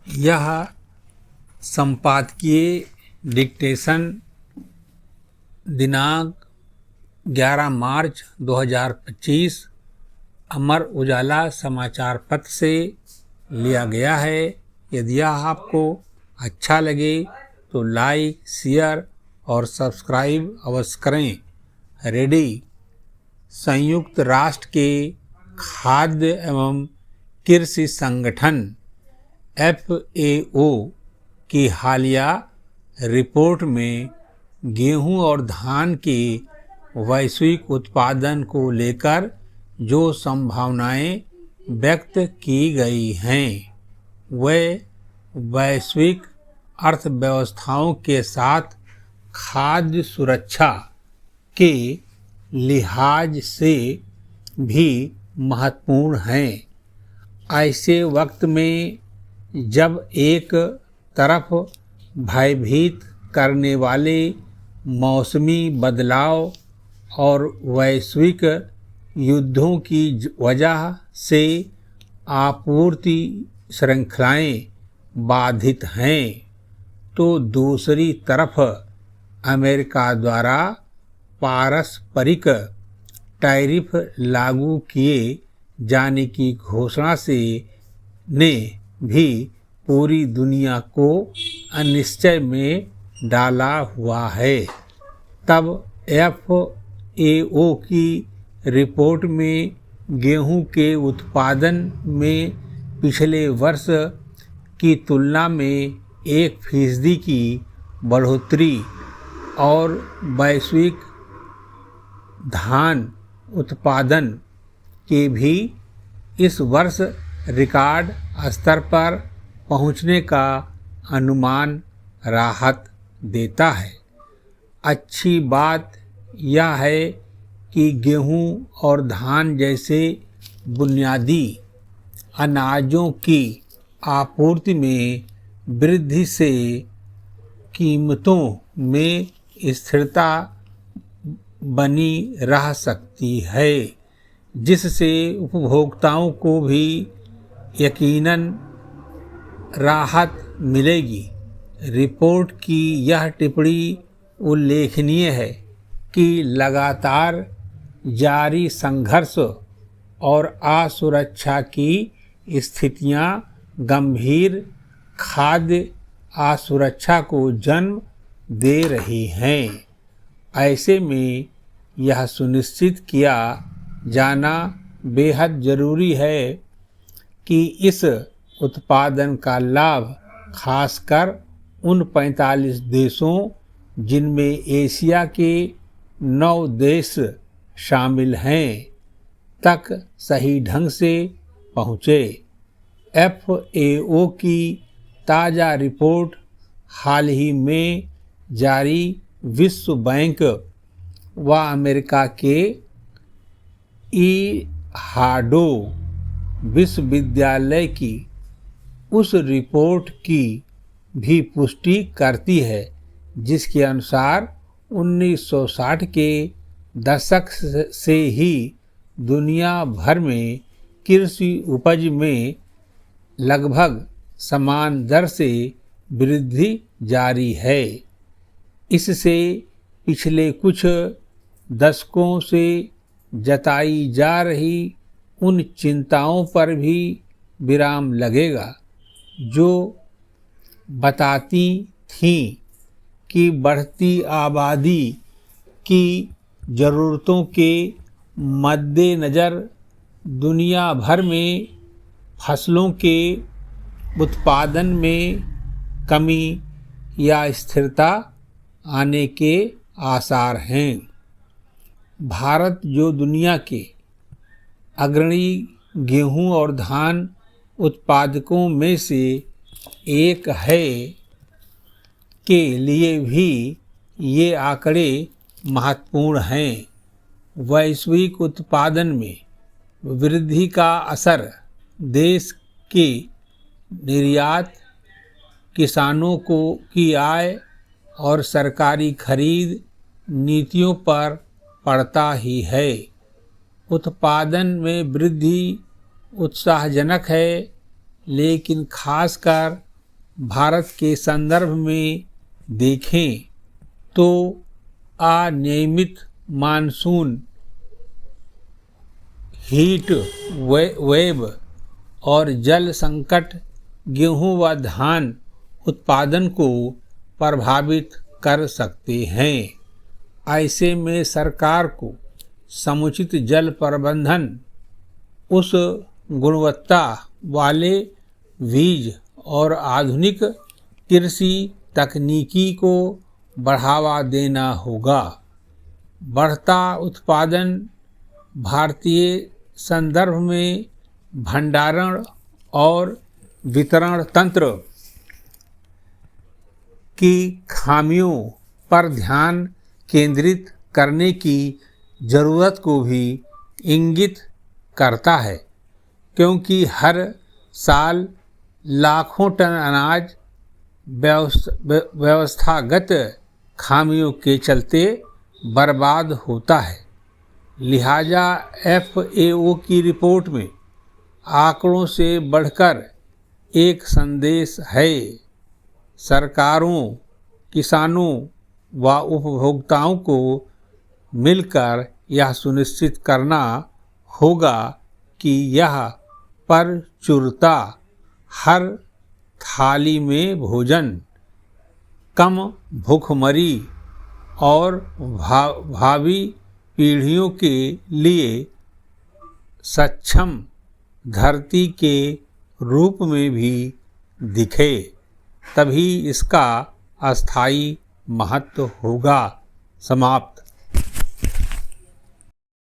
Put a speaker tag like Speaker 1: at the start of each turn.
Speaker 1: यह संपादकीय डिक्टेशन दिनांक 11 मार्च 2025 अमर उजाला समाचार पत्र से लिया गया है। यदि यह आपको अच्छा लगे तो लाइक, शेयर और सब्सक्राइब अवश्य करें। रेडी संयुक्त राष्ट्र के खाद्य एवं कृषि संगठन FAO की हालिया रिपोर्ट में गेहूं और धान के वैश्विक उत्पादन को लेकर जो संभावनाएं व्यक्त की गई हैं, वे वैश्विक अर्थव्यवस्थाओं के साथ खाद्य सुरक्षा के लिहाज से भी महत्वपूर्ण हैं। ऐसे वक्त में जब एक तरफ भयभीत करने वाले मौसमी बदलाव और वैश्विक युद्धों की वजह से आपूर्ति श्रृंखलाएं बाधित हैं, तो दूसरी तरफ अमेरिका द्वारा पारस्परिक टैरिफ लागू किए जाने की घोषणा से ने भी पूरी दुनिया को अनिश्चय में डाला हुआ है। तब FAO की रिपोर्ट में गेहूं के उत्पादन में पिछले वर्ष की तुलना में 1% की बढ़ोतरी और वैश्विक धान उत्पादन के भी इस वर्ष रिकॉर्ड स्तर पर पहुंचने का अनुमान राहत देता है। अच्छी बात यह है कि गेहूं और धान जैसे बुनियादी अनाजों की आपूर्ति में वृद्धि से कीमतों में स्थिरता बनी रह सकती है, जिससे उपभोक्ताओं को भी यकीनन राहत मिलेगी। रिपोर्ट की यह टिप्पणी उल्लेखनीय है कि लगातार जारी संघर्ष और असुरक्षा की स्थितियां गंभीर खाद्य असुरक्षा को जन्म दे रही हैं। ऐसे में यह सुनिश्चित किया जाना बेहद जरूरी है कि इस उत्पादन का लाभ खासकर उन 45 देशों जिनमें एशिया के 9 देश शामिल हैं, तक सही ढंग से पहुँचे। FAO की ताज़ा रिपोर्ट हाल ही में जारी विश्व बैंक व अमेरिका के इहाडो विश्वविद्यालय की उस रिपोर्ट की भी पुष्टि करती है, जिसके अनुसार 1960 के दशक से ही दुनिया भर में कृषि उपज में लगभग समान दर से वृद्धि जारी है। इससे पिछले कुछ दशकों से जताई जा रही उन चिंताओं पर भी विराम लगेगा, जो बताती थीं कि बढ़ती आबादी की ज़रूरतों के मद्देनज़र दुनिया भर में फसलों के उत्पादन में कमी या स्थिरता आने के आसार हैं। भारत, जो दुनिया के अग्रणी गेहूं और धान उत्पादकों में से एक है, के लिए भी ये आंकड़े महत्वपूर्ण हैं। वैश्विक उत्पादन में वृद्धि का असर देश के निर्यात, किसानों की आय और सरकारी खरीद नीतियों पर पड़ता ही है। उत्पादन में वृद्धि उत्साहजनक है, लेकिन खासकर भारत के संदर्भ में देखें तो अनियमित मानसून, हीट वेव और जल संकट गेहूं व धान उत्पादन को प्रभावित कर सकते हैं। ऐसे में सरकार को समुचित जल प्रबंधन, उस गुणवत्ता वाले बीज और आधुनिक कृषि तकनीकी को बढ़ावा देना होगा। बढ़ता उत्पादन भारतीय संदर्भ में भंडारण और वितरण तंत्र की खामियों पर ध्यान केंद्रित करने की ज़रूरत को भी इंगित करता है, क्योंकि हर साल लाखों टन अनाज व्यवस्थागत खामियों के चलते बर्बाद होता है। लिहाजा FAO की रिपोर्ट में आंकड़ों से बढ़कर एक संदेश है। सरकारों, किसानों व उपभोक्ताओं को मिलकर यह सुनिश्चित करना होगा कि यह प्रचुरता हर थाली में भोजन, कम भूखमरी और भावी पीढ़ियों के लिए सक्षम धरती के रूप में भी दिखे, तभी इसका अस्थायी महत्व होगा। समाप्त।